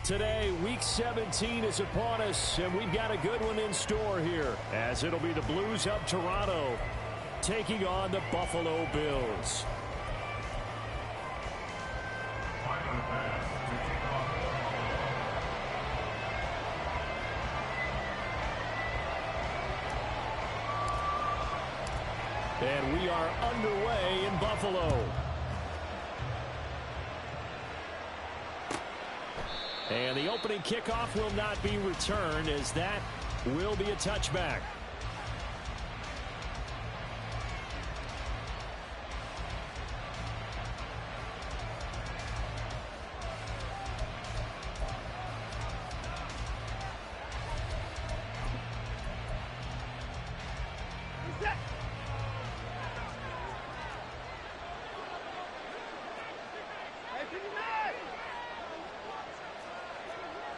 Today, Week 17 is upon us, and we've got a good one in store here, as it'll be the Blues of Toronto taking on the Buffalo Bills. And we are underway in Buffalo. And the opening kickoff will not be returned, as that will be a touchback.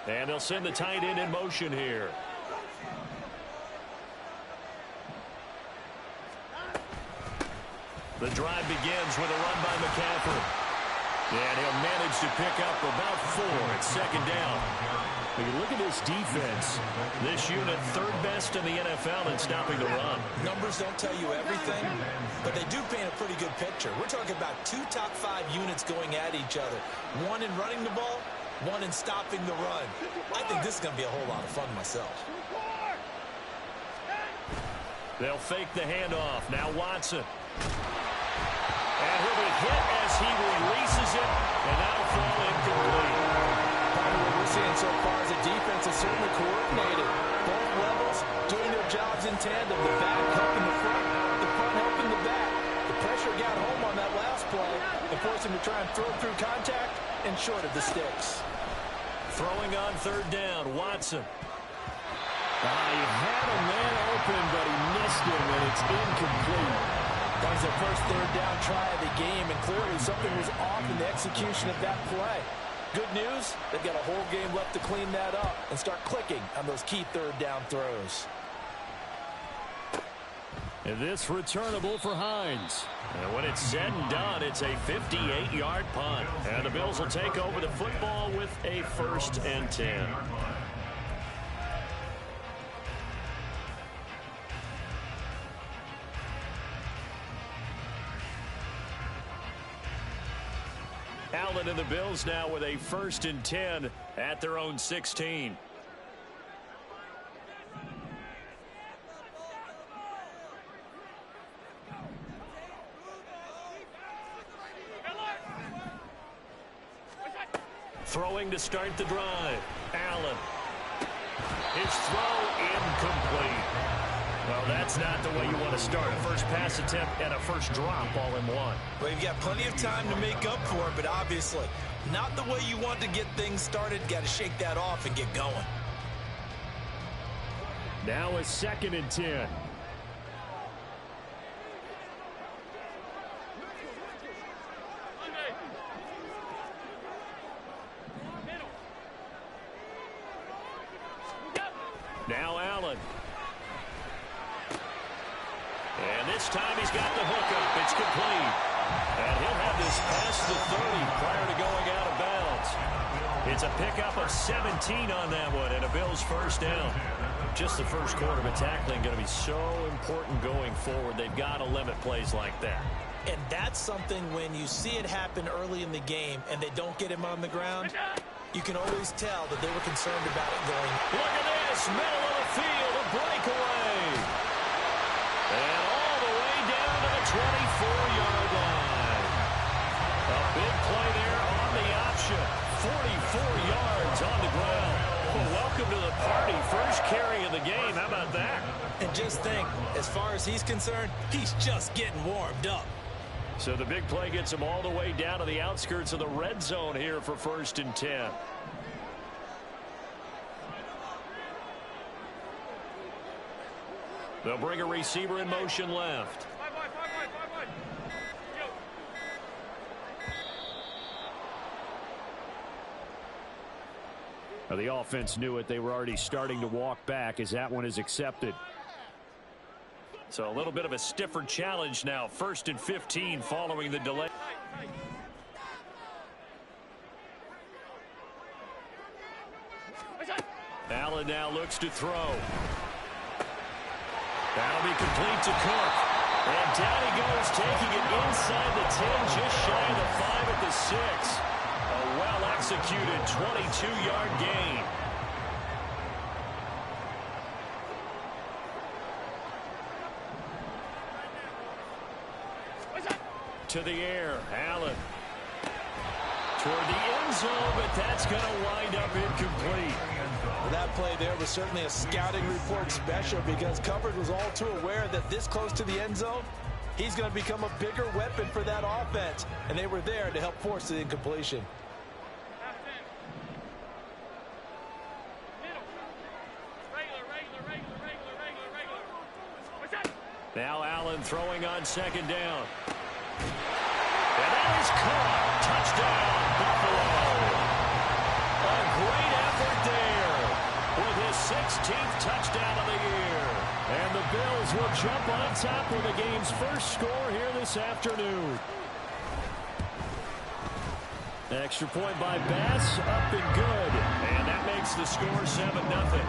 And they'll send the tight end in motion here. The drive begins with a run by McCaffrey. And he'll manage to pick up about 4 at second down. When you look at this defense, this unit third best in the NFL in stopping the run. Numbers don't tell you everything, but they do paint a pretty good picture. We're talking about 2 top 5 units going at each other. One in running the ball, one in stopping the run. I think this is going to be a whole lot of fun myself. They'll fake the handoff. Now Watson. And he'll be hit as he releases it, and that'll fall incomplete. Probably what we're seeing so far is the defense is certainly coordinated. Both levels doing their jobs in tandem. The back helping the front helping the back. The pressure got home on that last play and forced him to try and throw through contact and short of the sticks. Throwing on third down, Watson. He had a man open, but he missed him, and it's incomplete. That was the first third down try of the game, and clearly something was off in the execution of that play. Good news, they've got a whole game left to clean that up and start clicking on those key third down throws. And this returnable for Hines. And when it's said and done, it's a 58-yard punt. And the Bills will take over the football with a 1st and 10. Allen and the Bills now with a 1st and 10 at their own 16. Throwing to start the drive. Allen. His throw incomplete. Well, that's not the way you want to start. A first pass attempt and a first drop all in one. Well, you've got plenty of time to make up for it, but obviously not the way you want to get things started. Got to shake that off and get going. Now a 2nd and 10. Now Allen. And this time he's got the hookup. It's complete. And he'll have this past the 30 prior to going out of bounds. It's a pickup of 17 on that one and a Bills 1st down. Just the first quarter, but tackling going to be so important going forward. They've got to limit plays like that. And that's something when you see it happen early in the game and they don't get him on the ground, you can always tell that they were concerned about it going. Look at this, middle of the field, a breakaway. And all the way down to the 24-yard line. A big play there on the option. 44 yards on the ground. Well, welcome to the party. First carry of the game. How about that? And just think, as far as he's concerned, he's just getting warmed up. So the big play gets him all the way down to the outskirts of the red zone here for 1st and 10. They'll bring a receiver in motion left. The offense knew it. They were already starting to walk back as that one is accepted. So a little bit of a stiffer challenge now. 1st and 15 following the delay. Allen now looks to throw. That'll be complete to Cook. And down he goes, taking it inside the 10, just shy of the 5 at the 6. A well-executed 22-yard gain. To the air, Allen. Toward the end zone, but that's going to wind up incomplete. Well, that play there was certainly a scouting report special because coverage was all too aware that this close to the end zone, he's going to become a bigger weapon for that offense. And they were there to help force the incompletion. Now Allen throwing on second down. And that is caught. Touchdown, Buffalo. A great effort there with his 16th touchdown of the year. And the Bills will jump on top with the game's first score here this afternoon. Extra point by Bass, up and good. And that makes the score 7-0.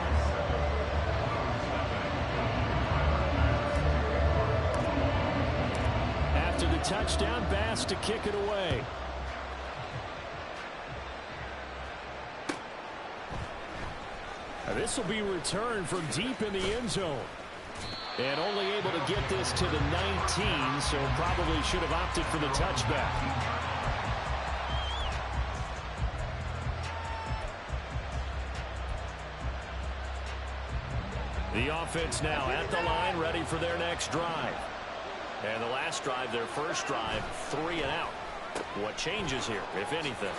After the touchdown, Bass to kick it away. This will be returned from deep in the end zone. And only able to get this to the 19, so probably should have opted for the touchback. The offense now at the line, ready for their next drive. And the last drive, their first drive, 3 and out. What changes here, if anything?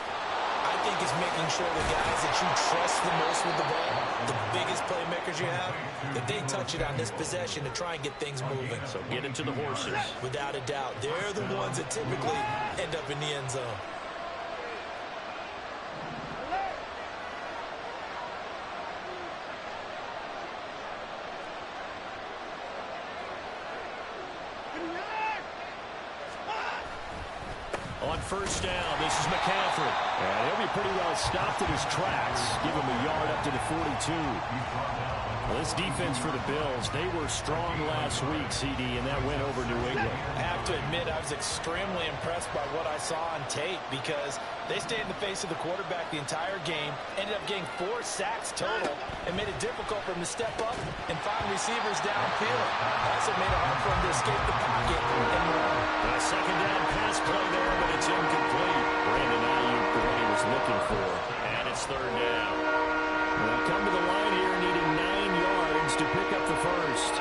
I think it's making sure the guys that you trust the most with the ball, the biggest playmakers you have, that they touch it on this possession to try and get things moving. So get into the horses. Without a doubt. They're the ones that typically end up in the end zone. On first down, this is McCaffrey. And he'll be pretty well stopped in his tracks. Give him a yard up to the 42. Well, this defense for the Bills, they were strong last week, CD, and that went over New England. I have to admit, I was extremely impressed by what I saw on tape because they stayed in the face of the quarterback the entire game, ended up getting 4 sacks total, and made it difficult for him to step up and find receivers downfield. Also made it hard for him to escape the pocket and run. A second down pass play there, but it's incomplete. Brandon Ayuk, the one he was looking for. And it's third down. They'll come to the line here needing 9 yards to pick up the first.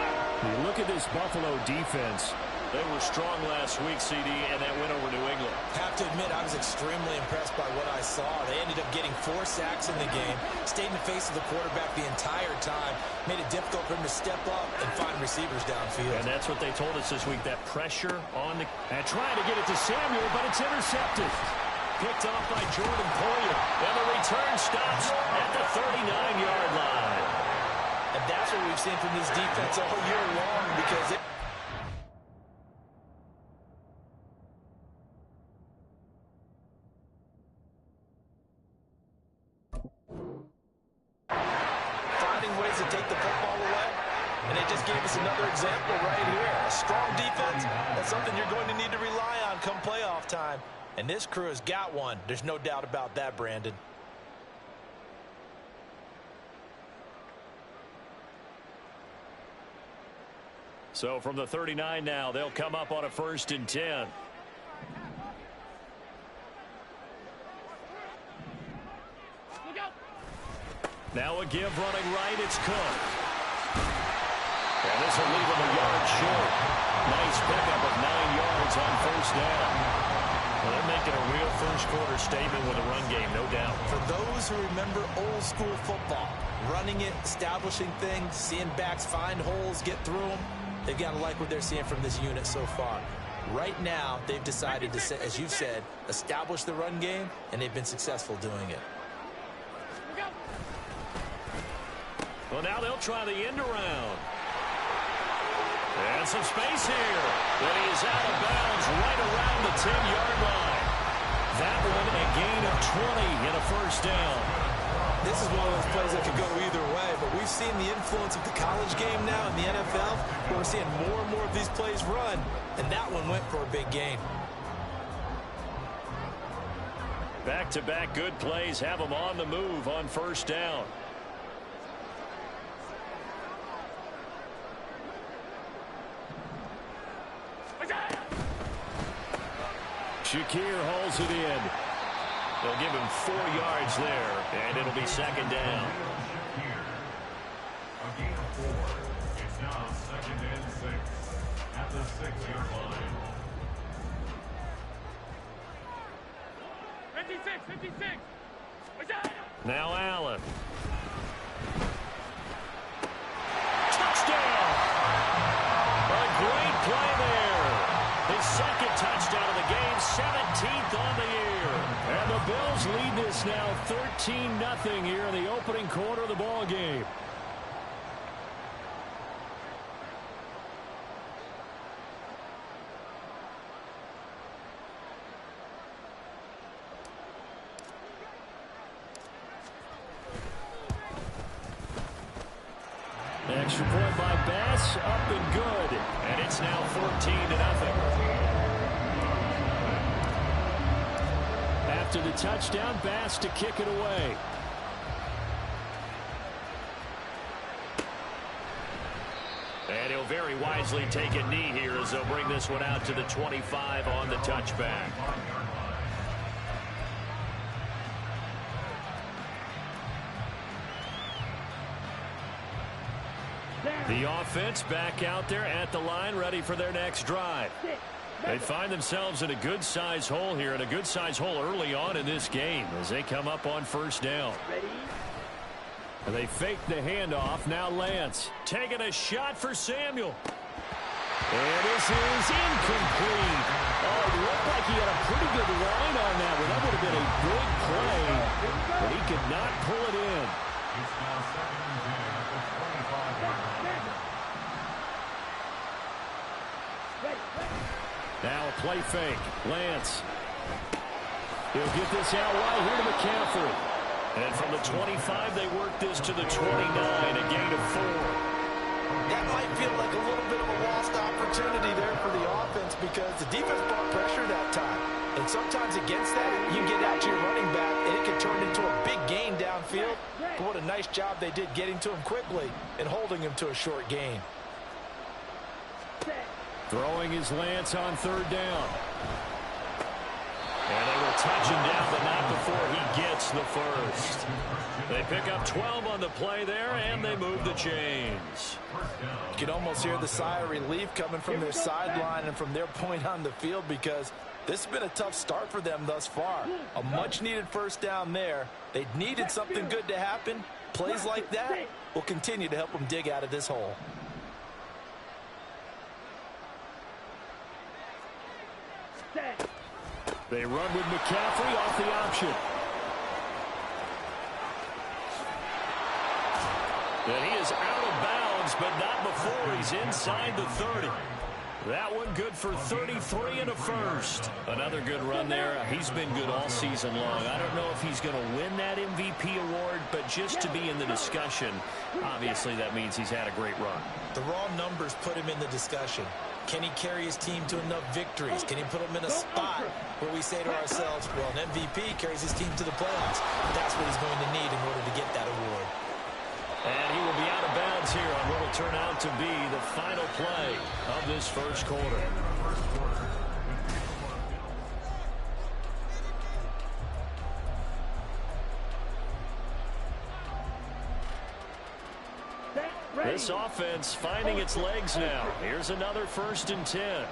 You look at this Buffalo defense. They were strong last week, CD, and that went over New England. Have to admit, I was extremely impressed by what I saw. They ended up getting 4 sacks in the game, stayed in the face of the quarterback the entire time, made it difficult for him to step up and find receivers downfield. And that's what they told us this week, that pressure on the... And trying to get it to Samuel, but it's intercepted. Picked off by Jordan Poyer. And the return stops at the 39-yard line. And that's what we've seen from this defense all year long because it... ways to take the football away, and they just gave us another example right here. A strong defense, that's something you're going to need to rely on come playoff time, and this crew has got one. There's no doubt about that, Brandon. So from the 39 now, they'll come up on a 1st and 10. Now a give running right, it's Cook. And this will leave him a yard short. Nice pickup of 9 yards on first down. Well, they're making a real first-quarter statement with a run game, no doubt. For those who remember old-school football, running it, establishing things, seeing backs find holes, get through them, they've got to like what they're seeing from this unit so far. Right now, they've decided to, as you said, establish the run game, and they've been successful doing it. Well, now they'll try the end around. And some space here. But he is out of bounds right around the 10-yard line. That one a gain of 20 and a first down. This is one of those plays that could go either way, but we've seen the influence of the college game now in the NFL, where we're seeing more and more of these plays run, and that one went for a big gain. Back-to-back good plays have them on the move on first down. Shakir hauls it in. They'll give him 4 yards there, and it'll be second down. A gain of 4. It's now second and 6 at the 6-yard line. 56. Now Allen. Touchdown! A great play there. His second touchdown of the game, 17th on the year. And the Bills lead this now 13-0 here in the opening quarter of the ball game. Extra point by Bass, up and good. And it's now 14-0. After the touchdown, Bass to kick it away. And he'll very wisely take a knee here as they'll bring this one out to the 25 on the touchback. The offense back out there at the line, ready for their next drive. They find themselves in a good-sized hole here, and a good-sized hole early on in this game as they come up on first down. And they fake the handoff. Now Lance taking a shot for Samuel. And this is incomplete. Oh, it looked like he had a pretty good line on that one. That would have been a big play, but he could not pull it in. It's now second and 10 at the 25-yard line. Now a play fake. Lance. He'll get this out wide here to McCaffrey. And from the 25, they work this to the 29, a gain of 4. That might feel like a little bit of a lost opportunity there for the offense because the defense brought pressure that time. And sometimes against that, you get out to your running back, and it can turn into a big gain downfield. But what a nice job they did getting to him quickly and holding him to a short gain. Throwing his Lance on third down. And they will touch him down, but not before he gets the first. They pick up 12 on the play there, and they move the chains. You can almost hear the sigh of relief coming from their sideline and from their point on the field because this has been a tough start for them thus far. A much-needed first down there. They needed something good to happen. Plays like that will continue to help them dig out of this hole. They run with McCaffrey off the option. And he is out of bounds, but not before he's inside the 30. That one good for 33 and a first. Another good run there. He's been good all season long. I don't know if he's going to win that MVP award, but just to be in the discussion, obviously that means he's had a great run. The raw numbers put him in the discussion. Can he carry his team to enough victories? Can he put them in a spot where we say to ourselves, well, an MVP carries his team to the playoffs. That's what he's going to need in order to get that award. And he will be out of bounds here on what will turn out to be the final play of this first quarter. This offense finding its legs now. Here's another 1st and 10.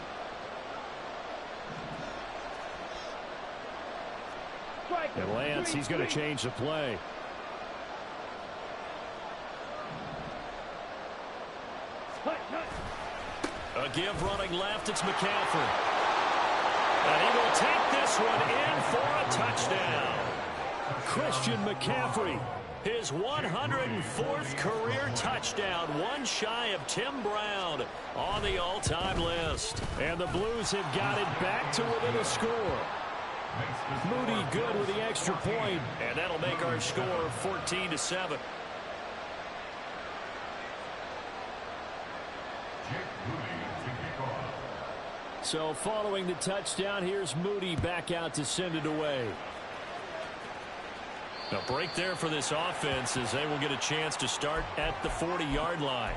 And Lance, he's going to change the play. A give running left, it's McCaffrey. And he will take this one in for a touchdown. Christian McCaffrey, his 104th career touchdown, one shy of Tim Brown on the all-time list. And the Blues have got it back to within a score. Moody good with the extra point, and that'll make our score 14-7. So following the touchdown, here's Moody back out to send it away. A break there for this offense as they will get a chance to start at the 40-yard line.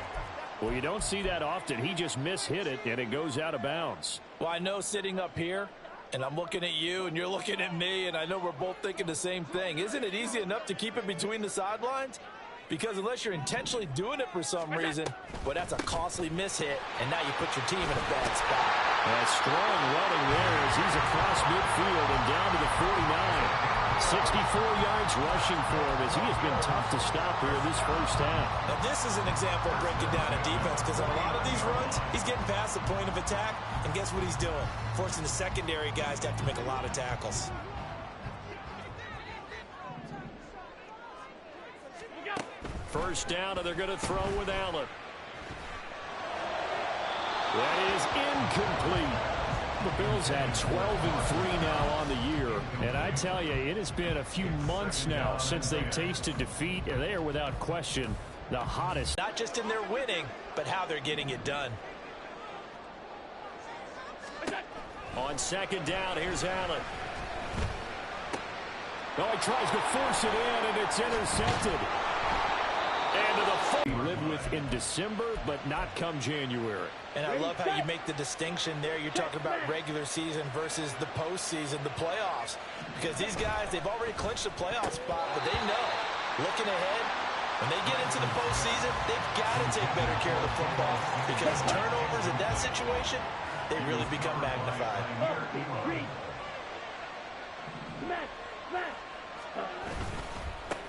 Well, you don't see that often. He just mishit it, and it goes out of bounds. Well, I know sitting up here, and I'm looking at you, and you're looking at me, and I know we're both thinking the same thing. Isn't it easy enough to keep it between the sidelines? Because unless you're intentionally doing it for some reason, well, that's a costly mishit, and now you put your team in a bad spot. That strong running there as he's across midfield and down to the 49. 64 yards rushing for him as he has been tough to stop here this first half. Now, this is an example of breaking down a defense because on a lot of these runs, he's getting past the point of attack, and guess what he's doing? Forcing the secondary guys to have to make a lot of tackles. First down, and they're going to throw with Allen. That is incomplete. The Bills had 12-3 now on the year, and I tell you, it has been a few months now since they've tasted defeat, and they are without question the hottest. Not just in their winning, but how they're getting it done. On second down, here's Allen. Oh, he tries to force it in, and it's intercepted. And to the we live with in December, but not come January. And I love how you make the distinction there. You're talking about regular season versus the postseason, the playoffs. Because these guys, they've already clinched the playoff spot, but they know, looking ahead, when they get into the postseason, they've got to take better care of the football. Because turnovers in that situation, they really become magnified.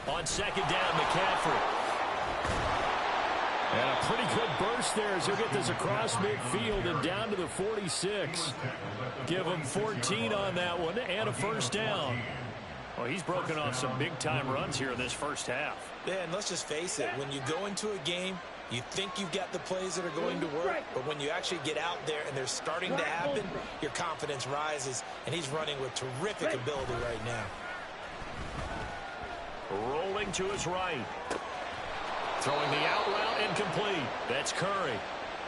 On second down, McCaffrey. And a pretty good burst there as he'll get this across midfield and down to the 46. Give him 14 on that one and a first down. Well, he's broken off some big-time runs here in this first half. Yeah, and let's just face it. When you go into a game, you think you've got the plays that are going to work, but when you actually get out there and they're starting to happen, your confidence rises, and he's running with terrific ability right now. Rolling to his right. Throwing the out route incomplete. That's Curry.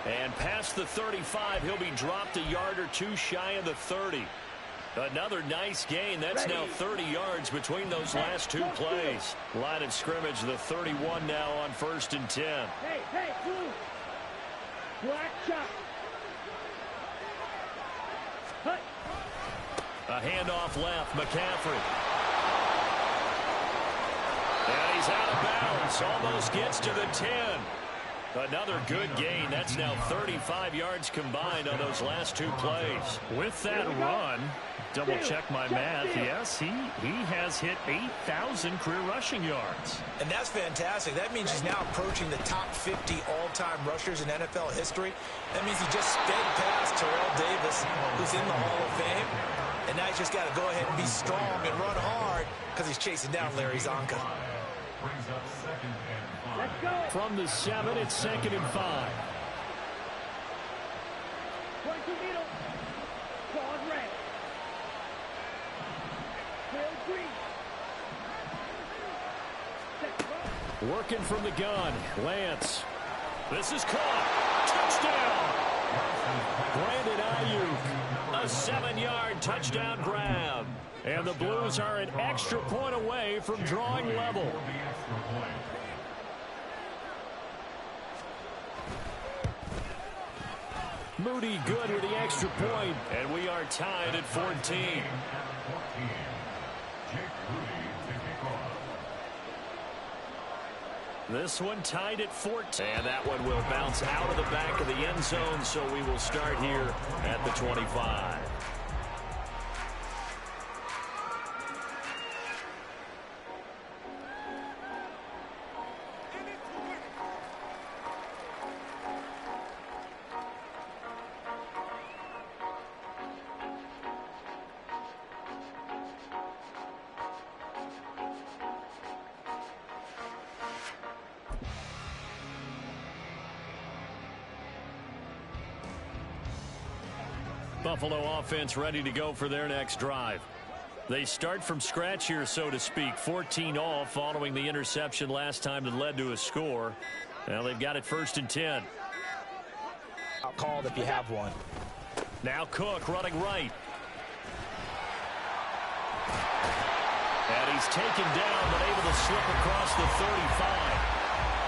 And past the 35, he'll be dropped a yard or two shy of the 30. Another nice gain. That's now 30 yards between those last two plays. Line of scrimmage, the 31 now on 1st and 10. Hey, black shot. A handoff left, McCaffrey. And he's out of bounds. Almost gets to the 10. Another good gain. That's now 35 yards combined on those last two plays. With that run, double check my math. Yes, he has hit 8,000 career rushing yards. And that's fantastic. That means he's now approaching the top 50 all-time rushers in NFL history. That means he just sped past Terrell Davis, who's in the Hall of Fame. And now he's just got to go ahead and be strong and run hard because he's chasing down Larry Zonka. Brings up 2nd and 5. From the 7, it's 2nd and 5. Working from the gun, Lance. This is caught. Touchdown. Brandon Ayuk. A 7-yard touchdown grab. And the Blues are an extra point away from drawing level. Moody good with the extra point. And we are tied at 14. This one tied at 14. And that one will bounce out of the back of the end zone, so we will start here at the 25. Buffalo offense ready to go for their next drive. They start from scratch here, so to speak. 14 all following the interception last time that led to a score. Now they've got it 1st and 10. Called if you have one. Now Cook running right. And he's taken down, but able to slip across the 35.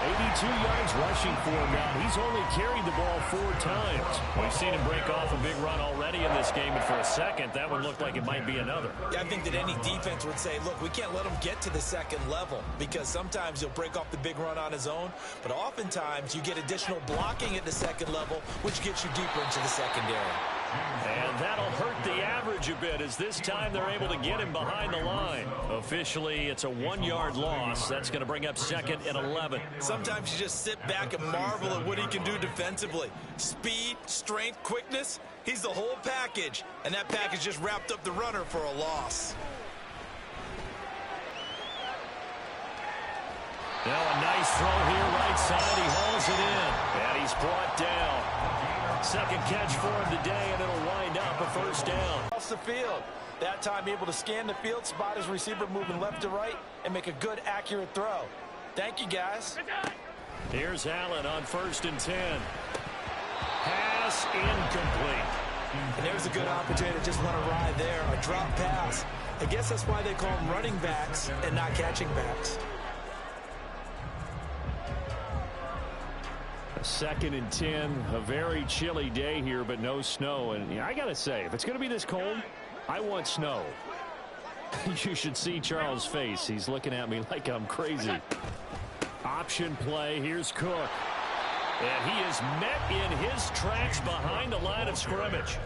82 yards rushing for him now. He's only carried the ball 4 times. We've seen him break off a big run already in this game, and for a second, that one looked like it might be another. Yeah, I think that any defense would say, look, we can't let him get to the second level, because sometimes he'll break off the big run on his own, but oftentimes you get additional blocking at the second level, which gets you deeper into the secondary. And that'll hurt the average a bit, as this time they're able to get him behind the line. Officially, it's a 1-yard loss. That's going to bring up 2nd and 11. Sometimes you just sit back and marvel at what he can do defensively. Speed, strength, quickness, he's the whole package. And that package just wrapped up the runner for a loss. Now a nice throw here right side. He hauls it in. And he's brought down. 2nd catch for him today, and it'll wind up a 1st down. Across the field. That time able to scan the field, spot his receiver moving left to right, and make a good, accurate throw. Thank you, guys. Here's Allen on 1st and 10. Pass incomplete. And there's a good opportunity to just run a ride there, a drop pass. I guess that's why they call them running backs and not catching backs. 2nd and 10, a very chilly day here, but no snow. And I got to say, if it's going to be this cold, I want snow. You should see Charles' face. He's looking at me like I'm crazy. Option play. Here's Cook. And he is met in his tracks behind the line of scrimmage.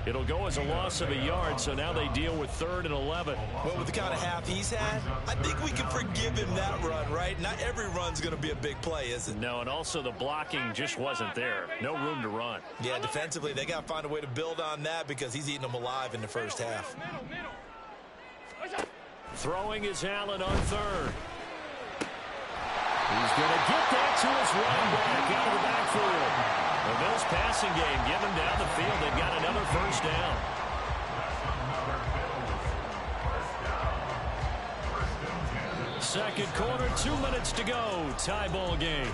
It'll go as a loss of a yard, so now they deal with 3rd and 11. Well, with the kind of half he's had, I think we can forgive him that run, right? Not every run's going to be a big play, is it? No, and also the blocking just wasn't there. No room to run. Yeah, defensively, they got to find a way to build on that because he's eating them alive in the first half. Throwing is Allen on 3rd. He's going to get that to his running back out of the backfield. The Bills passing game, give them down the field. They've got another 1st down. Second quarter, 2 minutes to go. Tie ball game.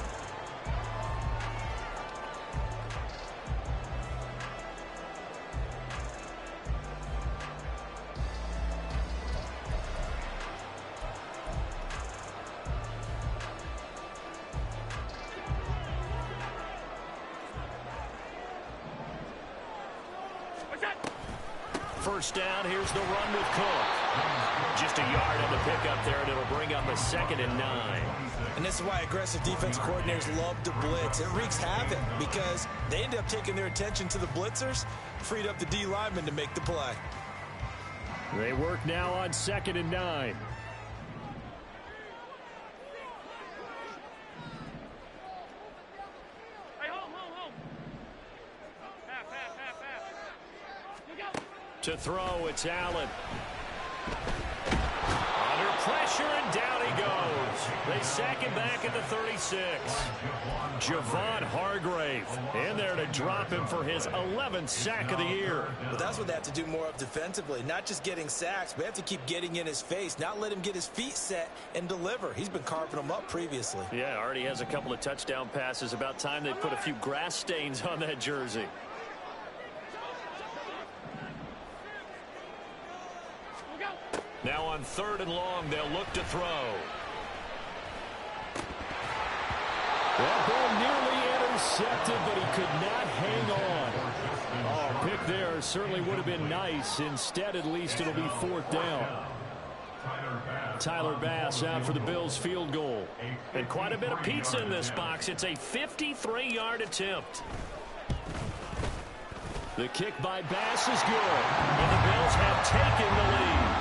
First down, here's the run with Cook. Just a yard on the pickup there, and it'll bring up a 2nd and 9. And this is why aggressive defensive coordinators love to blitz. It wreaks havoc because they end up taking their attention to the blitzers, freed up the D lineman to make the play. They work now on 2nd and 9. To throw, it's Allen. Under pressure, and down he goes. They sack him back at the 36. Javon Hargrave in there to drop him for his 11th sack of the year. Well, that's what they have to do more of defensively. Not just getting sacks, but they have to keep getting in his face. Not let him get his feet set and deliver. He's been carving them up previously. Yeah, already has a couple of touchdown passes. About time they put a few grass stains on that jersey. Now on 3rd and long, they'll look to throw. That ball nearly intercepted, but he could not hang on. Oh, pick there certainly would have been nice. Instead, at least it'll be 4th down. Tyler Bass out for the Bills field goal. And quite a bit of pizza in this box. It's a 53-yard attempt. The kick by Bass is good. And the Bills have taken the lead.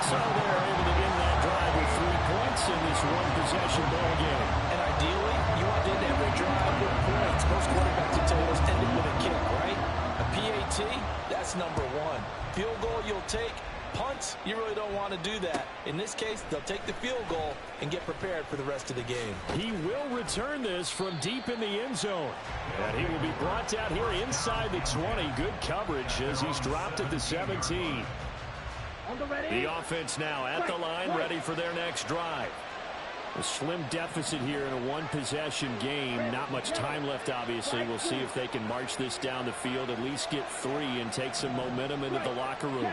So they're able to end that drive with 3 points in this one-possession ball game. And ideally, you want to end every drive with points. Most quarterbacks will tell you it's ended with a kick, right? A PAT, that's number 1. Field goal you'll take. Punts, you really don't want to do that. In this case, they'll take the field goal and get prepared for the rest of the game. He will return this from deep in the end zone. And he will be brought down here inside the 20. Good coverage as he's dropped at the 17. On the ready. The offense now at the line, ready for their next drive. A slim deficit here in a one-possession game. Not much time left, obviously. We'll see if they can march this down the field, at least get 3 and take some momentum into the locker room.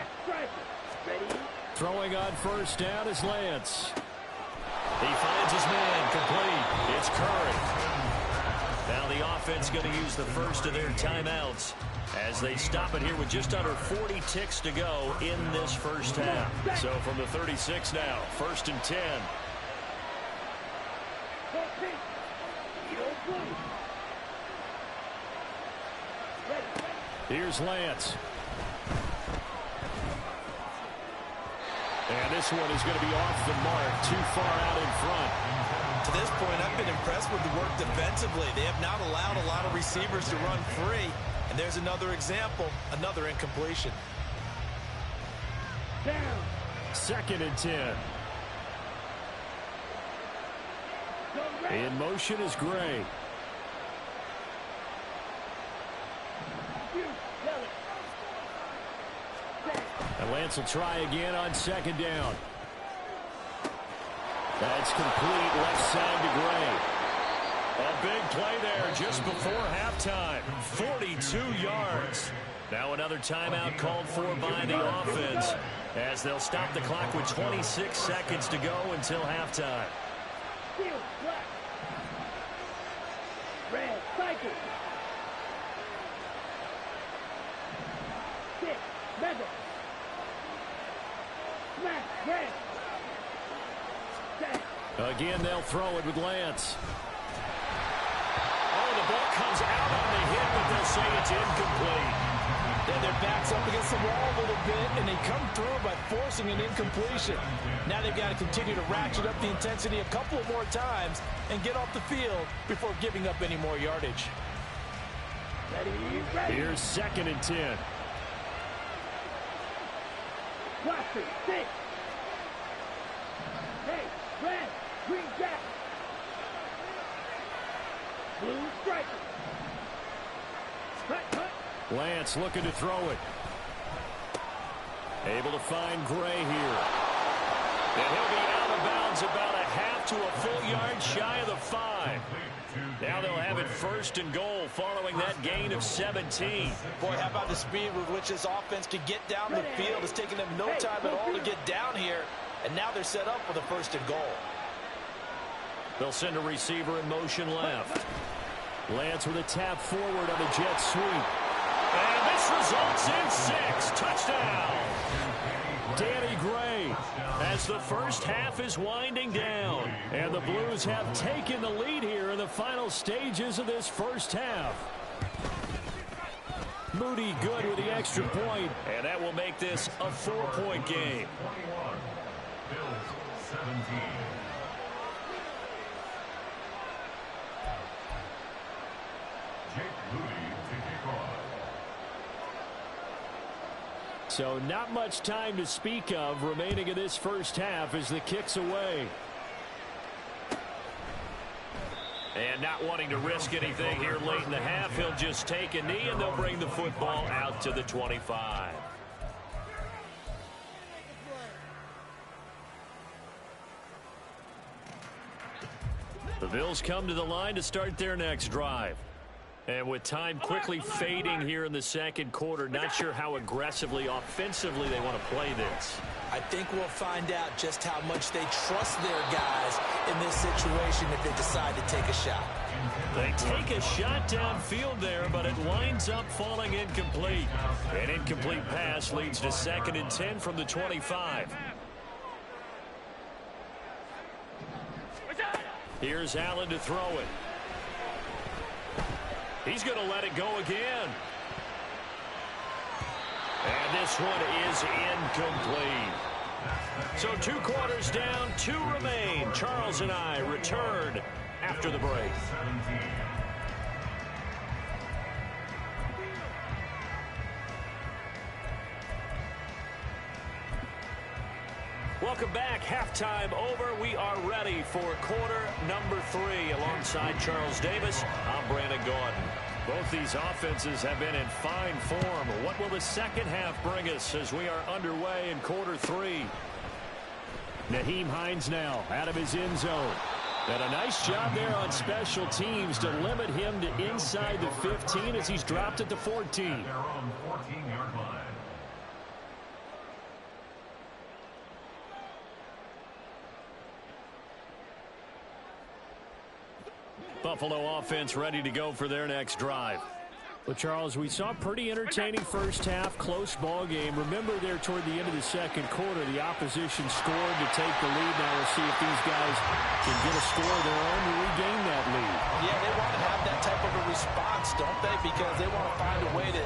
Throwing on first down is Lance. He finds his man, complete. It's Curry. Now the offense going to use the first of their timeouts as they stop it here with just under 40 ticks to go in this first half. So from the 36 now, 1st and 10. Here's Lance. And this one is going to be off the mark, too far out in front. To this point, I've been impressed with the work defensively. They have not allowed a lot of receivers to run free. And there's another example, another incompletion. Down. 2nd and 10. In motion is Gray. And Lance will try again on 2nd down. That's complete left side to Gray. A big play there just before halftime. 42 yards. Now another timeout called for by the offense as they'll stop the clock with 26 seconds to go until halftime. Red, cycle. 6, 7. Smash, red. Again, they'll throw it with Lance. Oh, the ball comes out on the hit, but they'll say it's incomplete. Yeah, their back's up against the wall a little bit, and they come through by forcing an incompletion. Now they've got to continue to ratchet up the intensity a couple more times and get off the field before giving up any more yardage. Ready. Here's 2nd and 10. Watson, 6. Hey, red, green jacket. Blue striker. Cut. Lance looking to throw it. Able to find Gray here. And he'll be out of bounds about a half to a full yard shy of the 5. Now they'll have it 1st and goal following that gain of 17. Boy, how about the speed with which this offense can get down the field? It's taken them no time at all to get down here. And now they're set up for the 1st and goal. They'll send a receiver in motion left. Lance with a tap forward on the jet sweep. And this results in 6. Touchdown. Danny Gray as the first half is winding down. And the Blues have taken the lead here in the final stages of this first half. Moody good with the extra point. And that will make this a 4-point game. 21. Bills 17. Jake Moody to kick off. So not much time to speak of remaining in this first half as the kick's away. And not wanting to risk anything here late in the half, he'll just take a knee and they'll bring the football out to the 25. The Bills come to the line to start their next drive. And with time quickly fading here in the 2nd quarter, not sure how aggressively, offensively they want to play this. I think we'll find out just how much they trust their guys in this situation if they decide to take a shot. They take a shot downfield there, but it winds up falling incomplete. An incomplete pass leads to 2nd and 10 from the 25. Here's Allen to throw it. He's going to let it go again. And this one is incomplete. So 2 quarters down, 2 remain. Charles and I return after the break. Welcome back. Halftime over. We are ready for quarter number 3. Alongside Charles Davis, I'm Brandon Gordon. Both these offenses have been in fine form. What will the second half bring us as we are underway in quarter three? Nyheim Hines now out of his end zone. And a nice job there on special teams to limit him to inside the 15 as he's dropped at the 14. At their own 14-yard line. Buffalo offense ready to go for their next drive. Well, Charles, we saw a pretty entertaining first half, close ball game. Remember there toward the end of the second quarter, the opposition scored to take the lead. Now we'll see if these guys can get a score of their own to regain that lead. Yeah, they want to have that type of a response, don't they? Because they want to find a way to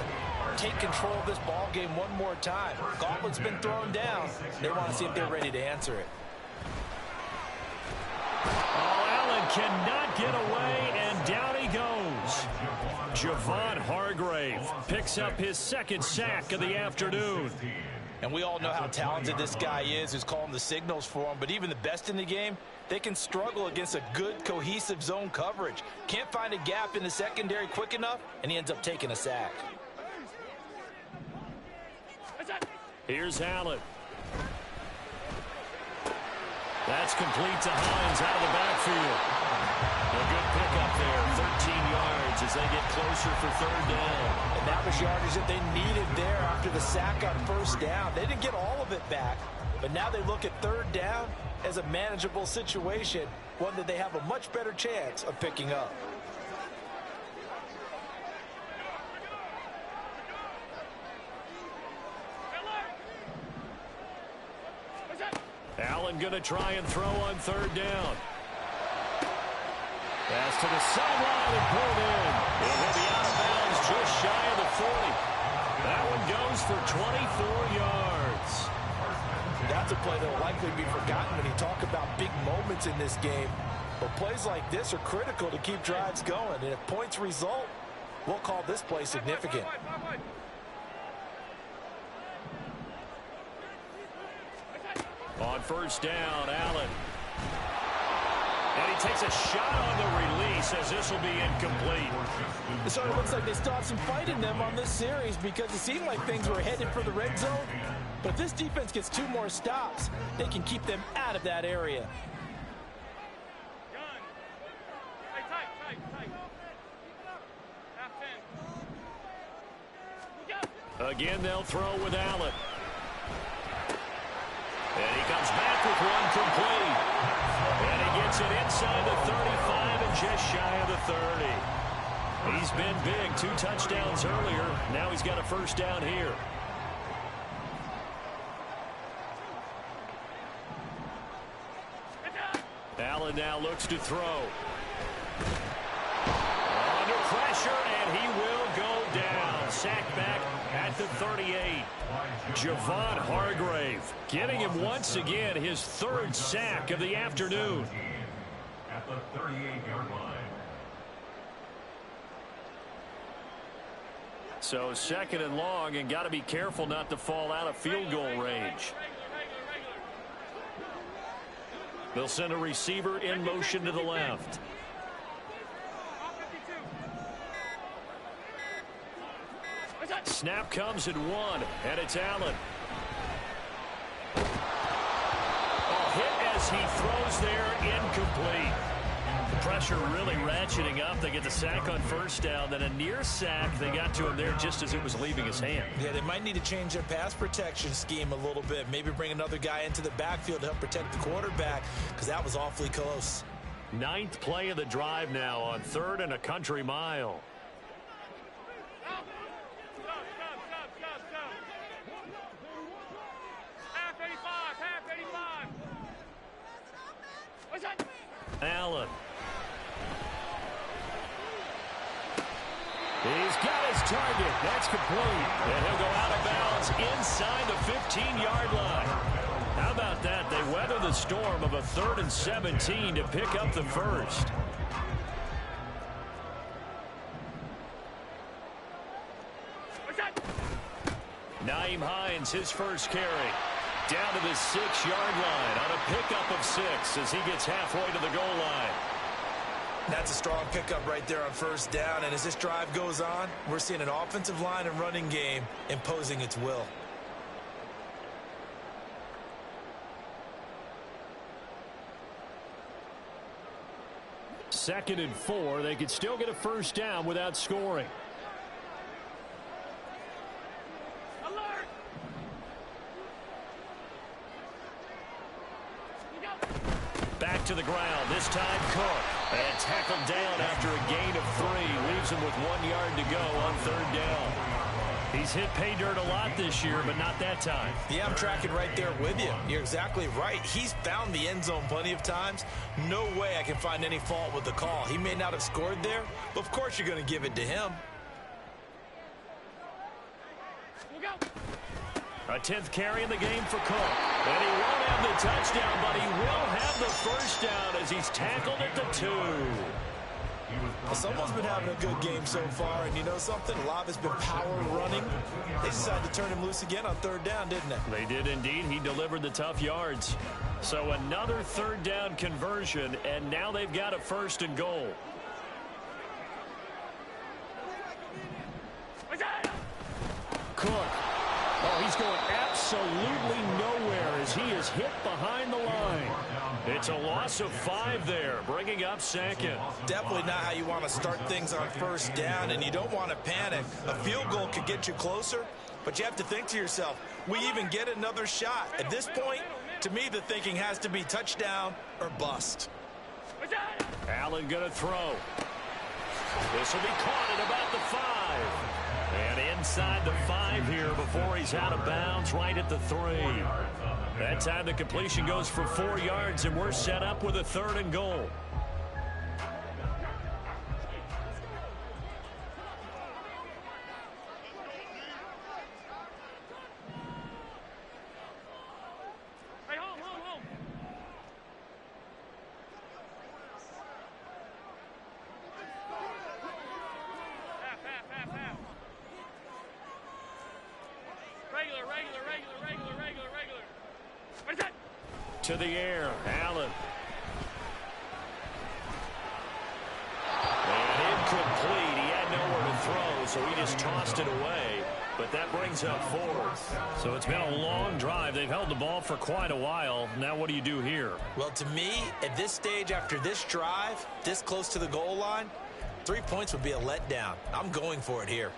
take control of this ball game one more time. Gauntlet's been thrown down. They want to see if they're ready to answer it. Oh, Allen cannot get away, and down he goes. Javon Hargrave picks up his second sack of the afternoon. And we all know how talented this guy is who's calling the signals for him. But even the best in the game, they can struggle against a good, cohesive zone coverage. Can't find a gap in the secondary quick enough, and he ends up taking a sack. Here's Allen. That's complete to Hines out of the backfield. A good pickup there, 13 yards as they get closer for third down. And that was yardage that they needed there after the sack on first down. They didn't get all of it back, but now they look at third down as a manageable situation, one that they have a much better chance of picking up. Allen going to try and throw on third down. Pass to the sideline and pulled in. It will be out of bounds just shy of the 40. That one goes for 24 yards. That's a play that will likely be forgotten when you talk about big moments in this game. But plays like this are critical to keep drives going. And if points result, we'll call this play significant. On first down, Allen. And he takes a shot on the release as this will be incomplete. It sort of looks like they still have some fight in them on this series because it seemed like things were headed for the red zone. But if this defense gets 2 more stops, they can keep them out of that area. Again, they'll throw with Allen. And he comes back with one complete. And he gets it inside the 35 and just shy of the 30. He's been big, 2 touchdowns earlier. Now he's got a first down here. Allen now looks to throw. Under pressure, and he will go down. Sacked back at the 38. Javon Hargrave getting him once again his 3rd sack of the afternoon. At the 38-yard line. So 2nd and long, and got to be careful not to fall out of field goal range. They'll send a receiver in motion to the left. Snap comes at 1, and it's Allen. Hit as he throws there, incomplete. The pressure really ratcheting up. They get the sack on first down, then a near sack. They got to him there just as it was leaving his hand. Yeah, they might need to change their pass protection scheme a little bit. Maybe bring another guy into the backfield to help protect the quarterback, because that was awfully close. 9th play of the drive now on 3rd and a country mile. Allen. He's got his target. That's complete. And he'll go out of bounds inside the 15-yard line. How about that? They weather the storm of a 3rd and 17 to pick up the first. Nyheim Hines, his first carry. Down to the 6-yard line on a pickup of 6 as he gets halfway to the goal line. That's a strong pickup right there on first down. And as this drive goes on, we're seeing an offensive line and running game imposing its will. Second and 4. They could still get a first down without scoring. Alert! Back to the ground. This time Cook. And tackled down after a gain of 3. Leaves him with 1 yard to go on third down. He's hit pay dirt a lot this year, but not that time. Yeah, I'm tracking right there with you. You're exactly right. He's found the end zone plenty of times. No way I can find any fault with the call. He may not have scored there, but of course you're going to give it to him. A 10th carry in the game for Cook. And he won't have the touchdown, but he will have the first down as he's tackled at the 2. Well, someone's been having a good game so far, and you know something? A lot has been power running. They decided to turn him loose again on third down, didn't they? They did indeed. He delivered the tough yards. So another third down conversion, and now they've got a first and goal. Cook. Oh, he's going absolutely nowhere as he is hit behind the line. It's a loss of 5 there, bringing up second. Definitely not how you want to start things on first down, and you don't want to panic. A field goal could get you closer, but you have to think to yourself, we even get another shot. At this point, to me, the thinking has to be touchdown or bust. Allen going to throw. This will be caught at about the 5. And inside the 5 here before he's out of bounds right at the 3. That time the completion goes for 4 yards, and we're set up with a third and goal. To the air, Allen. And incomplete. He had nowhere to throw, so he just tossed it away. But that brings up 4th. So it's been a long drive. They've held the ball for quite a while. Now what do you do here? Well, to me, at this stage, after this drive, this close to the goal line, 3 points would be a letdown. I'm going for it here.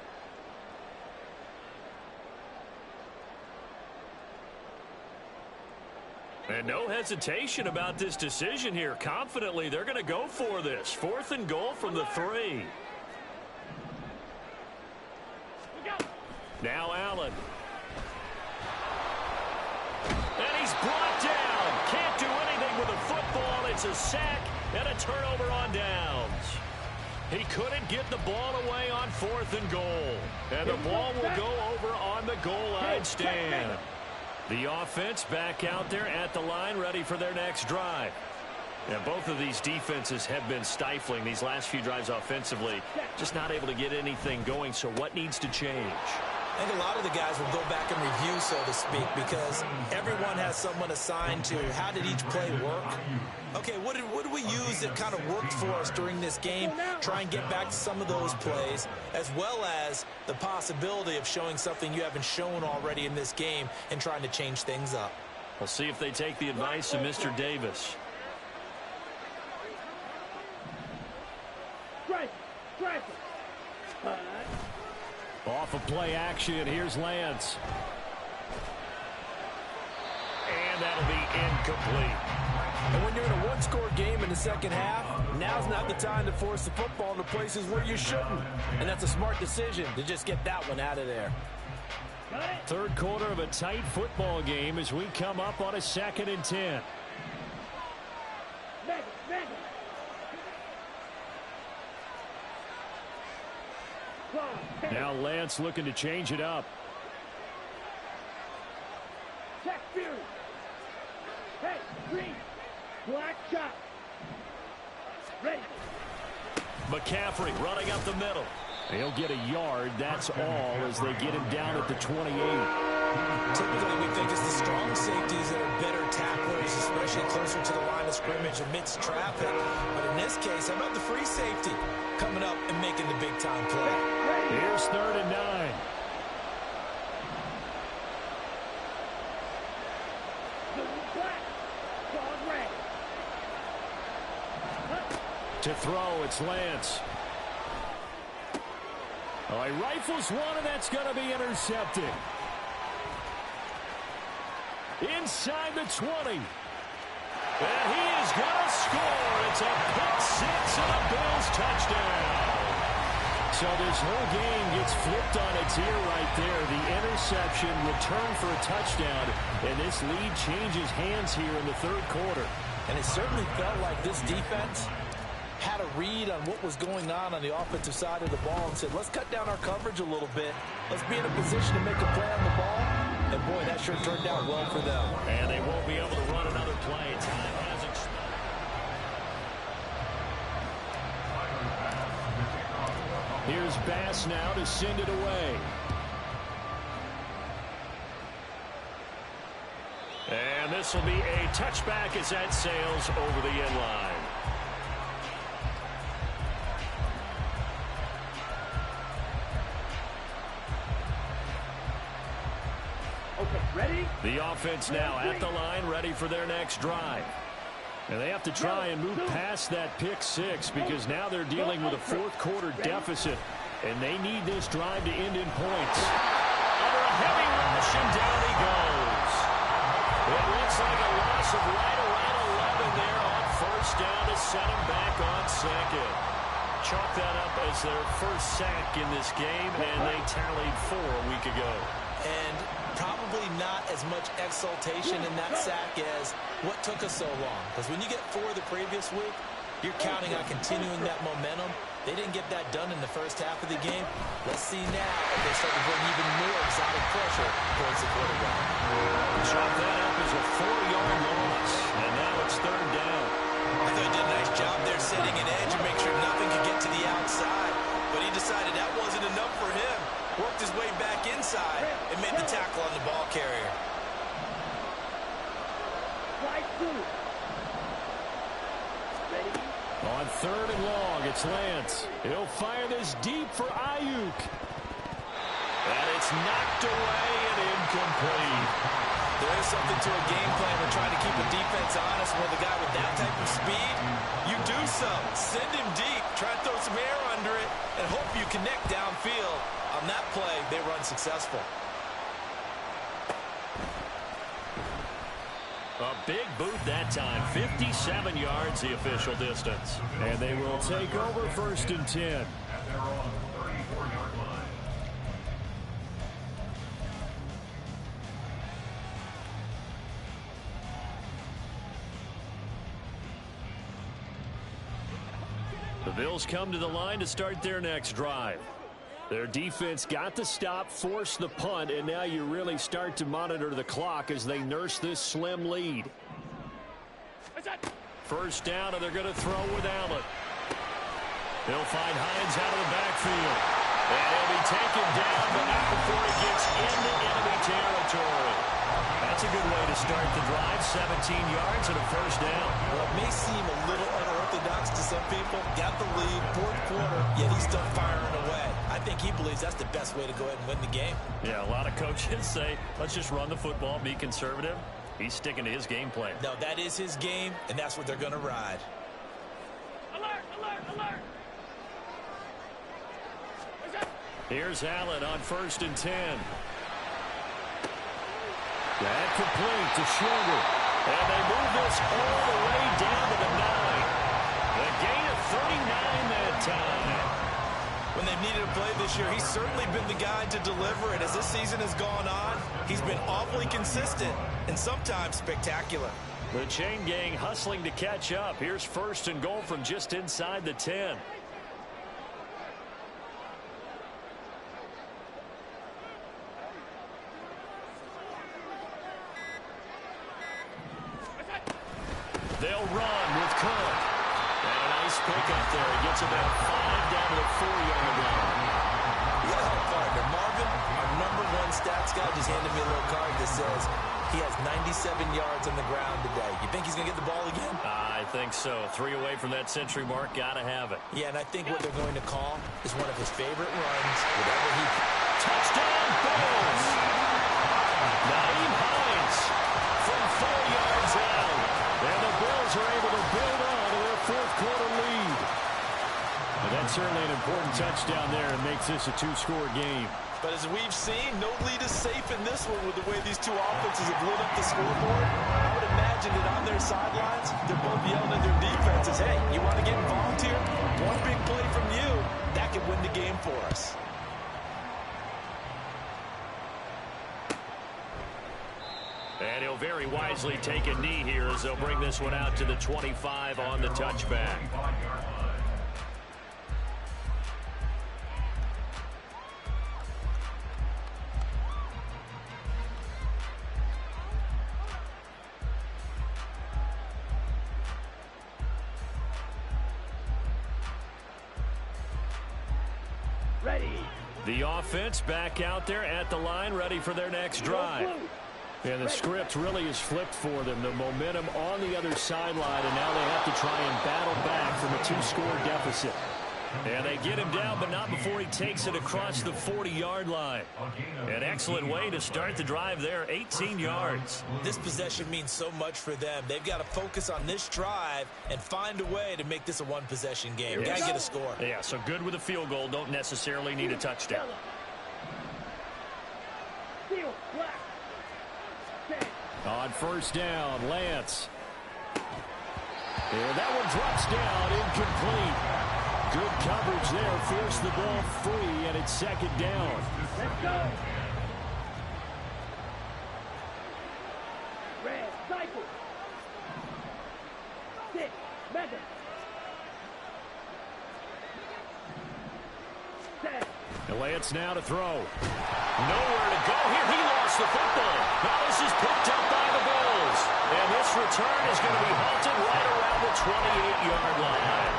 And no hesitation about this decision here. Confidently, they're going to go for this. 4th and goal from the 3. Now Allen. And he's brought down. Can't do anything with the football. It's a sack and a turnover on downs. He couldn't get the ball away on 4th and goal. And the ball will go over on the goal line stand. The offense back out there at the line, ready for their next drive. And both of these defenses have been stifling these last few drives offensively. Just not able to get anything going, so what needs to change? I think a lot of the guys will go back and review, so to speak, because everyone has someone assigned to how did each play work. Okay, what did we use that kind of worked for us during this game? Try and get back to some of those plays, as well as the possibility of showing something you haven't shown already in this game and trying to change things up. We'll see if they take the advice of Mr. Davis. Off of play action, here's Lance. And that'll be incomplete. And when you're in a one-score game in the second half, now's not the time to force the football into places where you shouldn't. And that's a smart decision to just get that one out of there. Third quarter of a tight football game as we come up on a 2nd and 10. Now Lance looking to change it up. Check Fury. Hey, green. Black shot. Ready. McCaffrey running up the middle. He'll get a yard, that's all, as they get him down at the 28. Typically, we think it's the strong safeties that are better tacklers Gamechangers, especially closer to the line of scrimmage amidst traffic. But in this case, how about the free safety coming up and making the big-time play? Here's 3rd and 9. To throw, it's Lance. Oh, he rifles one, and that's going to be intercepted. Inside the 20. And he is going to score. It's a pick six and a Bills touchdown. So this whole game gets flipped on its ear right there. The interception, return for a touchdown, and this lead changes hands here in the 3rd quarter. And it certainly felt like this defense had a read on what was going on the offensive side of the ball and said, let's cut down our coverage a little bit. Let's be in a position to make a play on the ball. And, boy, that sure turned out well for them. And they won't be able to run another play. Time has expired. Here's Bass now to send it away. And this will be a touchback as that sails over the end line. Okay, ready? The offense now at the line, ready for their next drive. And they have to try and move past that pick six because now they're dealing with a 4th quarter deficit, and they need this drive to end in points. Under a heavy rush, and down he goes. It looks like a loss of right around 11 there on 1st down to set him back on 2nd. Chalk that up as their first sack in this game, and they tallied 4 a week ago. And probably not as much exultation in that sack as what took us so long. Because when you get 4 the previous week, you're counting on continuing that momentum. They didn't get that done in the first half of the game. Let's see now if they start to bring even more exotic pressure towards the quarterback. Chalk that up as a 4-yard loss, and now it's 3rd down. I thought he did a nice job there setting an edge and make sure nothing could get to the outside. But he decided that wasn't enough for him. Worked his way back inside and made the tackle on the ball carrier. Slide 2. Ready? On 3rd and long, it's Lance. He'll fire this deep for Ayuk. And it's knocked away and incomplete. There is something to a game plan when trying to keep a defense honest with a guy with that type of speed. You do so. Send him deep. Try to throw some air under it and hope you connect downfield. On that play, they were unsuccessful. A big boot that time. 57 yards the official distance. And they will take over 1st and 10. At their own 34-yard line. The Bills come to the line to start their next drive. Their defense got the stop, forced the punt, and now you really start to monitor the clock as they nurse this slim lead. 1st down, and they're going to throw with Allen. He'll find Hines out of the backfield. And he'll be taken down, but not before he gets into enemy territory. That's a good way to start the drive. 17 yards and a 1st down. Well, it may seem a little unorthodox to some people. Got the lead, 4th quarter, yet he's still firing away. I think he believes that's the best way to go ahead and win the game. Yeah, a lot of coaches say, let's just run the football, be conservative. He's sticking to his game plan. No, that is his game, and that's what they're going to ride. Alert, alert, alert. Here's Allen on 1st and 10. That complete to Sugar. And they move this all the way down to the 9. The gain of 39 that time. When they've needed a play this year, he's certainly been the guy to deliver it. As this season has gone on, he's been awfully consistent and sometimes spectacular. The chain gang hustling to catch up. Here's 1st and goal from just inside the 10. They'll run with Cook. And a nice pickup there. He gets about 5 down to the 4-yard line. You got to help partner. Marvin, I #1 stats guy just handed me a little card that says he has 97 yards on the ground today. You think he's going to get the ball again? I think so. 3 away from that century mark. Got to have it. Yeah, and I think what they're going to call is one of his favorite runs. Whatever he... Touchdown, Bills! Naeem Hines from 4 yards out. And the Bills are able to build on to their fourth-quarter lead. And that's certainly an important touchdown there and makes this a 2-score game. But as we've seen, no lead is safe in this one with the way these two offenses have lit up the scoreboard. I would imagine that on their sidelines, they're both yelling at their defenses, hey, you want to get involved here? One big play from you, that could win the game for us. And he'll very wisely take a knee here as they'll bring this one out to the 25 on the touchback. Ready. The offense back out there at the line, ready for their next drive. And the script really is flipped for them. The momentum on the other sideline, and now they have to try and battle back from a 2-score deficit. And they get him down, but not before he takes it across the 40-yard line. An excellent way to start the drive there, 18 yards. This possession means so much for them. They've got to focus on this drive and find a way to make this a one-possession game. Got to get a score. Yeah, so good with a field goal. Don't necessarily need a touchdown. Steel, black. On first down, Lance. And that one drops down, incomplete. Good coverage there, forced the ball free, and it's second down. Let's go. Red, cycle. 6, mega. 7. And Lance now to throw. Nowhere to go here. He lost the football. Now this is picked up by the Bills. And this return is going to be halted right around the 28-yard line.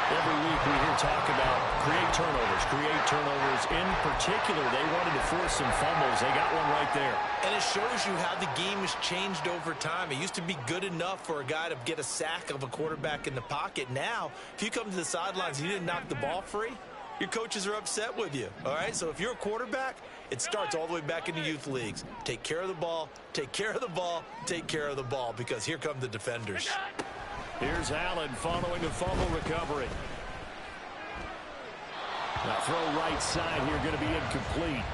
Every week we hear talk about create turnovers. In particular, they wanted to force some fumbles. They got one right there. And it shows you how the game has changed over time. It used to be good enough for a guy to get a sack of a quarterback in the pocket. Now, if you come to the sidelines and you didn't knock the ball free, your coaches are upset with you, all right? So if you're a quarterback, it starts all the way back in the youth leagues. Take care of the ball, take care of the ball, take care of the ball, because here come the defenders. Here's Allen following a fumble recovery. Now throw right side here, going to be incomplete.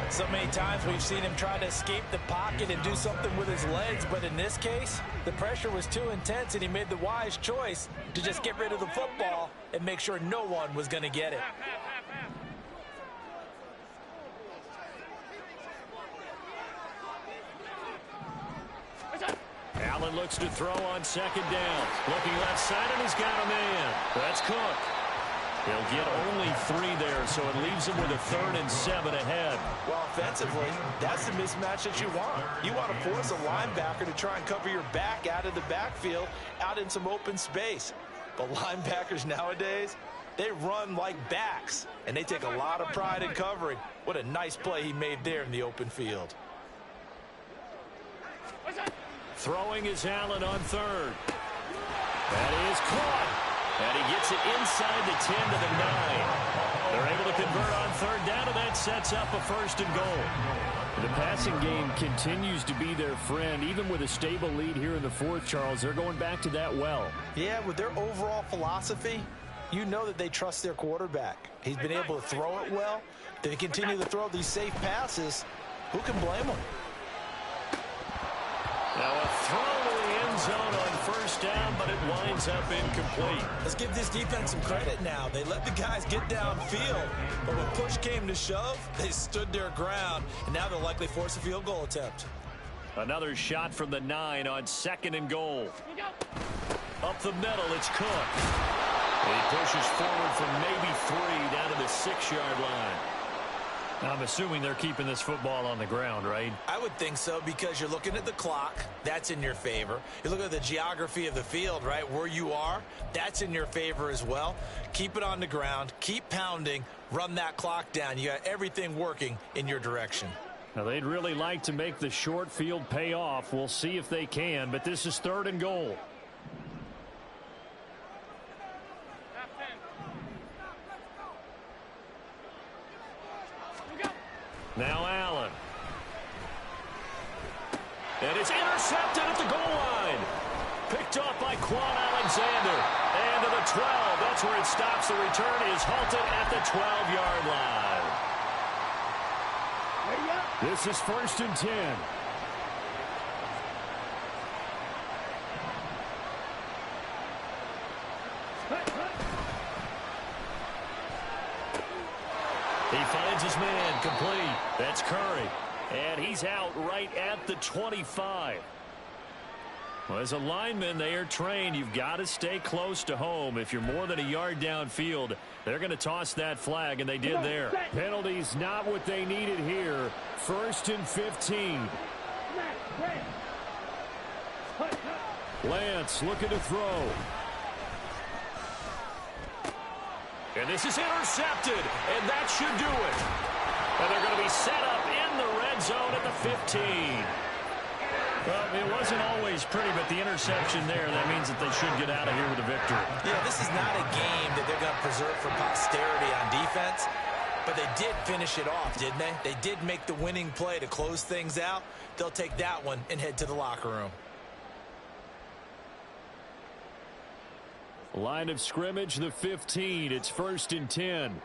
So many times we've seen him try to escape the pocket and do something with his legs, but in this case, the pressure was too intense and he made the wise choice to just get rid of the football and make sure no one was going to get it. Allen looks to throw on second down. Looking left side, and he's got a man. That's Cook. He'll get only 3 there, so it leaves him with a 3rd and 7 ahead. Well, offensively, that's the mismatch that you want. You want to force a linebacker to try and cover your back out of the backfield, out in some open space. But linebackers nowadays, they run like backs, and they take a lot of pride in covering. What a nice play he made there in the open field. Throwing is Allen on 3rd. That is caught. And he gets it inside the 10 to the 9. They're able to convert on 3rd down, and that sets up a 1st and goal. The passing game continues to be their friend. Even with a stable lead here in the 4th, Charles, they're going back to that well. Yeah, with their overall philosophy, you know that they trust their quarterback. He's been able to throw it well. They continue to throw these safe passes. Who can blame them? Now a throw to the end zone on 1st down, but it winds up incomplete. Let's give this defense some credit now. They let the guys get downfield, but when push came to shove, they stood their ground, and now they'll likely force a field goal attempt. Another shot from the 9 on 2nd and goal. Up the middle, it's Cook. He pushes forward from maybe 3 down to the 6-yard line. I'm assuming they're keeping this football on the ground, right? I would think so, because you're looking at the clock. That's in your favor. You look at the geography of the field, right? Where you are, that's in your favor as well. Keep it on the ground. Keep pounding. Run that clock down. You got everything working in your direction. Now, they'd really like to make the short field pay off. We'll see if they can, but this is 3rd and goal. Now Allen. And it's intercepted at the goal line. Picked off by Quan Alexander. And to the 12. That's where it stops. The return is halted at the 12-yard line. This is 1st and 10. He finds his man, complete. That's Curry. And he's out right at the 25. Well, as a lineman, they are trained. You've got to stay close to home. If you're more than a yard downfield, they're going to toss that flag, and they did there. Penalties not what they needed here. 1st and 15. Lance looking to throw. And this is intercepted, and that should do it. And they're going to be set up in the red zone at the 15. Well, it wasn't always pretty, but the interception there, that means that they should get out of here with a victory. Yeah, this is not a game that they're going to preserve for posterity on defense, but they did finish it off, didn't they? They did make the winning play to close things out. They'll take that one and head to the locker room. Line of scrimmage, the 15. It's 1st and 10.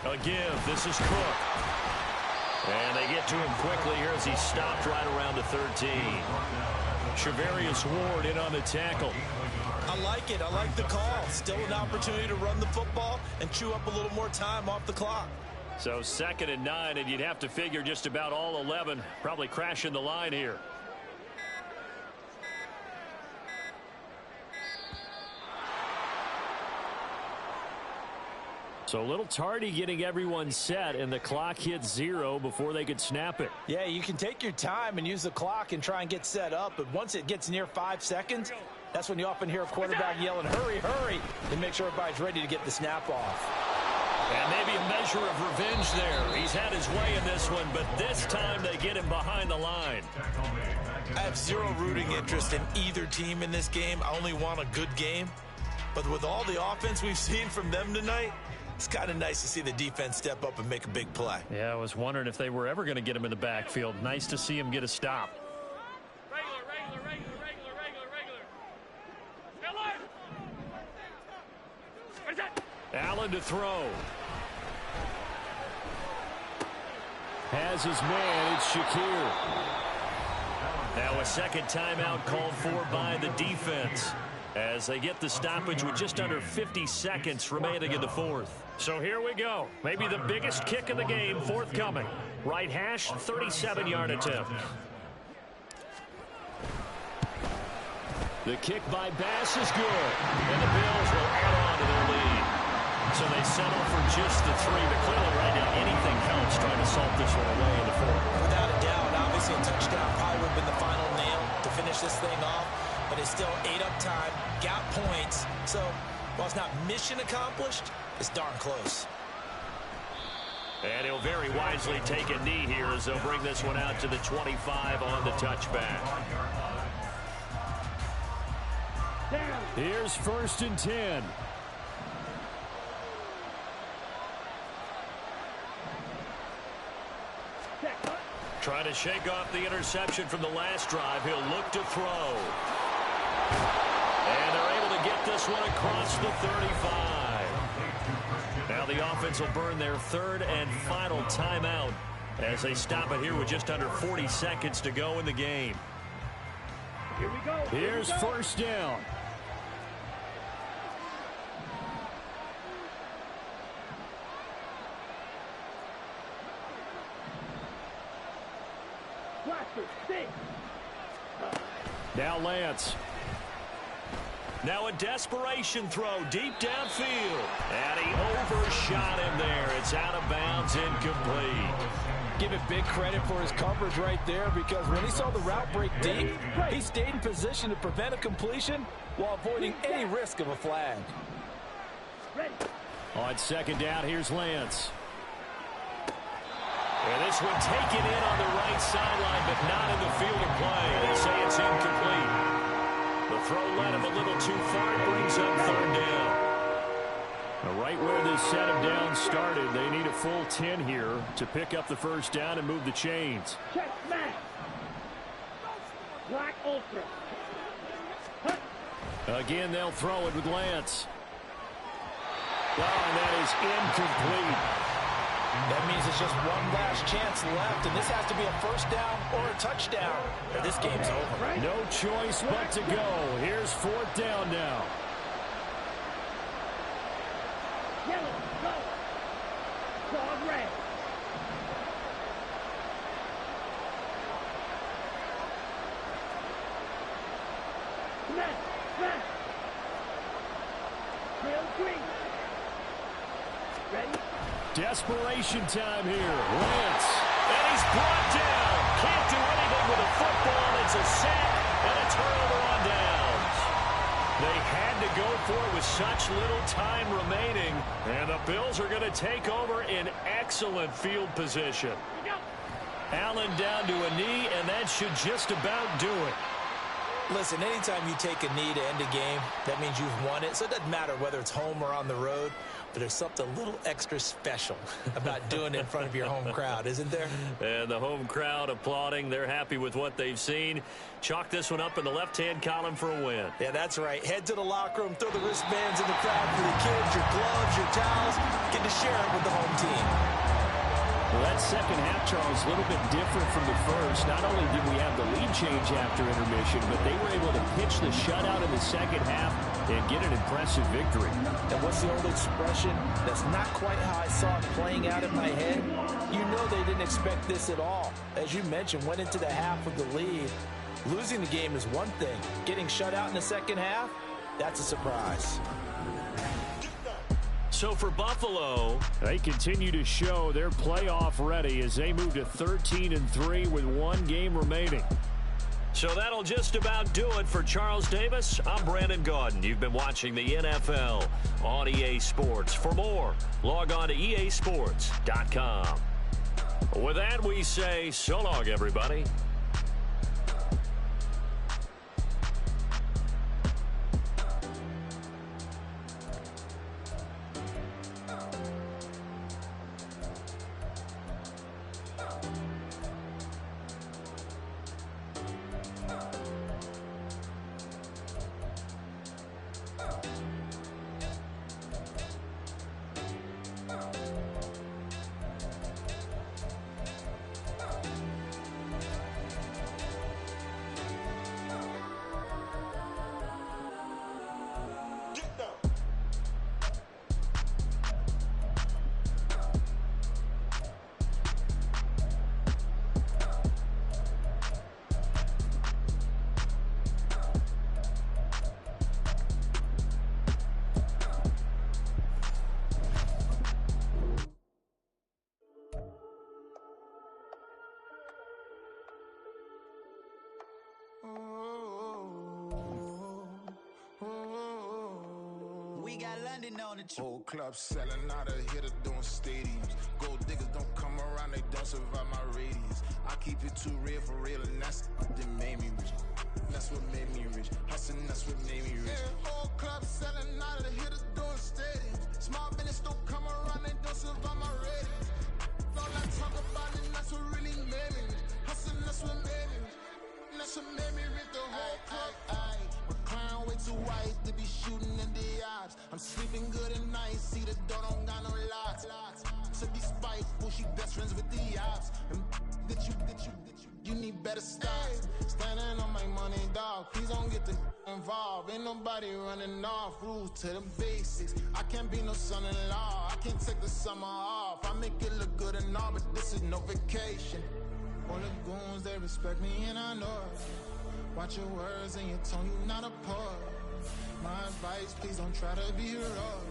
A give. This is Cook. And they get to him quickly here as he stopped right around the 13. Shavarius Ward in on the tackle. I like it. I like the call. Still an opportunity to run the football and chew up a little more time off the clock. So 2nd and 9, and you'd have to figure just about all 11 probably crashing the line here. So a little tardy getting everyone set, and the clock hit 0 before they could snap it. Yeah, you can take your time and use the clock and try and get set up, but once it gets near 5 seconds, that's when you often hear a quarterback yelling, hurry, hurry, to make sure everybody's ready to get the snap off. And maybe a measure of revenge there. He's had his way in this one, but this time they get him behind the line. I have zero rooting interest in either team in this game. I only want a good game. But with all the offense we've seen from them tonight, it's kind of nice to see the defense step up and make a big play. Yeah, I was wondering if they were ever going to get him in the backfield. Nice to see him get a stop. Allen to throw. Has his man. It's Shakir. Now a second timeout called for by the defense as they get the stoppage with just under 50 seconds remaining in the 4th. So here we go. Maybe the biggest kick of the game forthcoming. Right hash, 37-yard attempt. The kick by Bass is good. And the Bills will add on to their lead. So they settle for just the 3. But clearly right now anything helps trying to salt this one away in the 4th. Without a doubt, obviously a touchdown probably would have been the final nail to finish this thing off. But it's still 8 up time, got points. So while it's not mission accomplished, it's darn close. And he'll very wisely take a knee here as they'll bring this one out to the 25 on the touchback. Here's 1st and 10. Trying to shake off the interception from the last drive. He'll look to throw. And they're able to get this one across the 35. Now the offense will burn their 3rd and final timeout as they stop it here with just under 40 seconds to go in the game. Here we go. Here's 1st down. Now Lance. Now a desperation throw deep downfield. And he overshot him there. It's out of bounds, incomplete. Give it big credit for his coverage right there, because when he saw the route break deep, he stayed in position to prevent a completion while avoiding any risk of a flag. On second down, here's Lance. And this one taken in on the right sideline, but not in the field of play. They say it's incomplete. The throw led him a little too far. It brings up third down. Right where this set of downs started, they need a full 10 here to pick up the first down and move the chains. Check smash. Black ultra. Again, they'll throw it with Lance. Oh, and that is incomplete. That means it's just one last chance left, and this has to be a first down or a touchdown, or this game's over. No choice but to go. Here's fourth down now. Yellow, go. Dog red. Smash, smash. Trail green. Ready? Desperation time here. Lance. And he's brought down. Can't do anything with a football. It's a sack and a turnover on downs. They had to go for it with such little time remaining. And the Bills are going to take over in excellent field position. Allen down to a knee, and that should just about do it. Listen, anytime you take a knee to end a game, that means you've won it. So it doesn't matter whether it's home or on the road, but there's something a little extra special about doing it in front of your home crowd, isn't there? And the home crowd applauding. They're happy with what they've seen. Chalk this one up in the left-hand column for a win. Yeah, that's right. Head to the locker room, throw the wristbands in the crowd for the kids, your gloves, your towels. Get to share it with the home team. Well, that second half, Charles, a little bit different from the first. Not only did we have the lead change after intermission, but they were able to pitch the shutout in the second half and get an impressive victory. And what's the old expression? That's not quite how I saw it playing out in my head. You know they didn't expect this at all. As you mentioned, went into the half with the lead. Losing the game is one thing. Getting shut out in the second half, that's a surprise. So for Buffalo, they continue to show they're playoff ready as they move to 13-3 with one game remaining. So that'll just about do it for Charles Davis. I'm Brandon Gaudin. You've been watching the NFL on EA Sports. For more, log on to easports.com. With that, we say so long, everybody. Whole club selling out of hitter doing stadiums. Gold diggers don't come around, they don't survive my radius. I keep it too real for real, and that's what made me rich. That's what made me rich. Hustling, that's what made me rich. Yeah, whole club selling out of the hitters doing stadiums. Small business don't come around, they don't survive my radius. All I talk about it, that's what really made me rich. Hustling, that's what made me rich. That's what made me rich. The whole club. Recline way too white to be shooting in the eyes. I'm sleeping good at night, see the door don't got no locks. To be spiteful, she best friends with the ops. And you need better stop. Standing on my money, dog. Please don't get the involved. Ain't nobody running off. Rules to the basics. I can't be no son-in-law. I can't take the summer off. I make it look good and all, but this is no vacation. All the goons, they respect me and I know it. Watch your words and your tone, you not a poet. My lights, please don't try to be rough.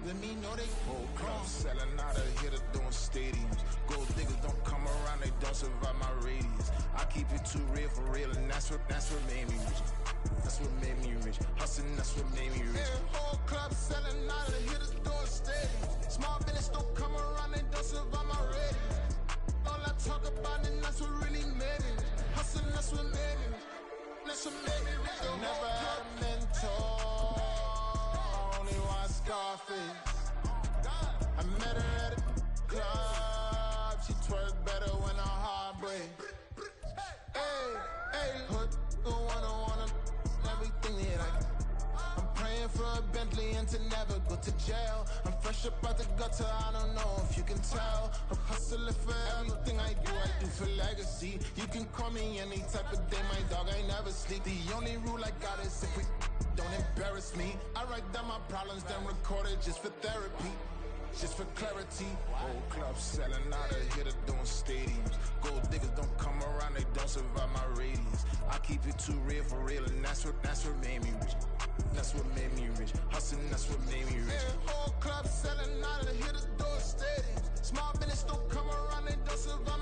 Let me know they whole club selling out of here to doing stadiums. Gold diggers don't come around, they don't survive my radius. I keep it too real for real, and that's what made me rich. That's what made me rich. Hustling, that's what made me rich. Whole club selling out of here to doing stadiums. Small business don't come around, they don't survive my radius. All I talk about, and that's what really made me rich. Hustling, that's what made me rich. That's what made me rich. Never had a mentor, only one Scarface. I met her at a club, she twerk better when her heart breaks. Hey, hood, wanna everything that I'm praying for a Bentley and to never go to jail. I'm fresh up out the gutter, I don't know if you can tell. I'm hustling for everything I do for legacy. You can call me any type of day, my dog, I never sleep. The only rule I got is if we don't embarrass me. I write down my problems, then record it just for therapy. Just for clarity, whole club selling out of here to doing stadiums. Gold diggers don't come around, they don't survive my radius. I keep it too real for real, and that's what made me rich. That's what made me rich. Hustling, that's what made me rich. Whole club selling out of here to doing stadiums. Small business don't come around, they don't survive